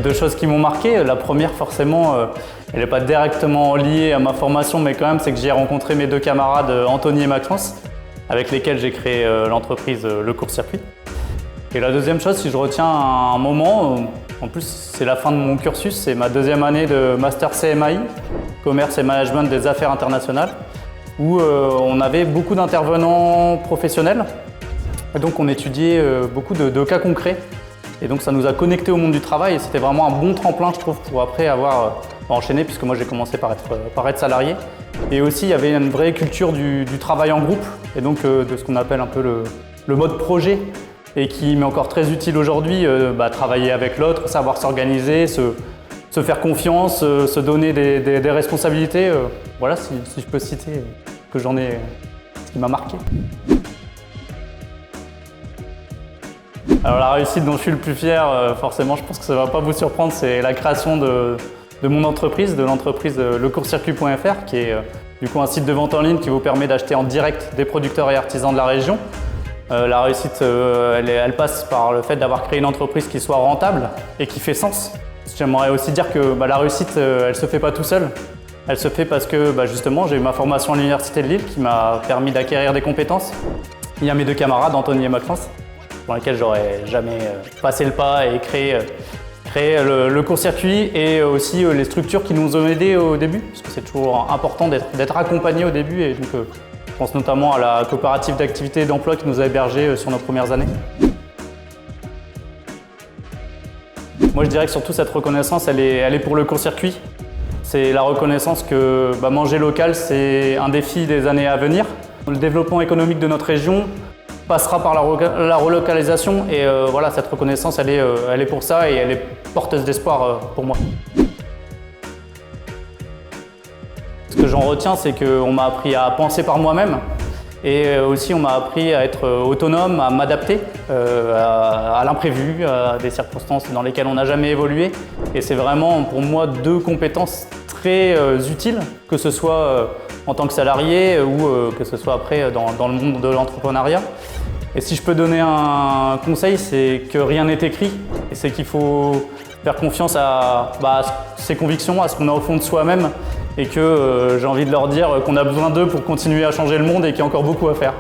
deux choses qui m'ont marqué. La première, forcément, elle n'est pas directement liée à ma formation, mais quand même, c'est que j'y ai rencontré mes deux camarades Anthony et Maxence, avec lesquels j'ai créé l'entreprise Le Court Circuit. Et la deuxième chose, si je retiens un moment, en plus c'est la fin de mon cursus, c'est ma deuxième année de Master CMAI, Commerce et Management des Affaires Internationales, où on avait beaucoup d'intervenants professionnels. Et donc on étudiait beaucoup de cas concrets. Et donc ça nous a connectés au monde du travail et c'était vraiment un bon tremplin, je trouve, pour après avoir enchaîné, puisque moi j'ai commencé par être salarié. Et aussi il y avait une vraie culture du travail en groupe et donc de ce qu'on appelle un peu le mode projet et qui m'est encore très utile aujourd'hui, travailler avec l'autre, savoir s'organiser, se faire confiance, se donner des responsabilités. Voilà, si je peux citer que j'en ai, ce qui m'a marqué. Alors la réussite dont je suis le plus fier, forcément je pense que ça ne va pas vous surprendre, c'est la création de mon entreprise, de l'entreprise lecourscircuit.fr qui est du coup un site de vente en ligne qui vous permet d'acheter en direct des producteurs et artisans de la région. La réussite, elle passe par le fait d'avoir créé une entreprise qui soit rentable et qui fait sens. J'aimerais aussi dire que la réussite, elle ne se fait pas tout seul. Elle se fait parce que justement j'ai eu ma formation à l'Université de Lille qui m'a permis d'acquérir des compétences. Il y a mes deux camarades, Anthony et Maxence, pour lesquels j'aurais jamais passé le pas et créé le court-circuit et aussi les structures qui nous ont aidés au début, parce que c'est toujours important d'être accompagné au début. Et donc, je pense notamment à la coopérative d'activité et d'emploi qui nous a hébergés sur nos premières années. Moi, je dirais que surtout cette reconnaissance, elle est pour le court-circuit. C'est la reconnaissance que manger local, c'est un défi des années à venir. Le développement économique de notre région passera par la relocalisation et voilà, cette reconnaissance, elle est pour ça et elle est porteuse d'espoir pour moi. Ce que j'en retiens, c'est qu'on m'a appris à penser par moi-même et aussi on m'a appris à être autonome, à m'adapter à l'imprévu, à des circonstances dans lesquelles on n'a jamais évolué. Et c'est vraiment pour moi deux compétences très utiles, que ce soit en tant que salarié ou que ce soit après dans le monde de l'entrepreneuriat. Et si je peux donner un conseil, c'est que rien n'est écrit et c'est qu'il faut faire confiance à ses convictions, à ce qu'on a au fond de soi-même et que j'ai envie de leur dire qu'on a besoin d'eux pour continuer à changer le monde et qu'il y a encore beaucoup à faire.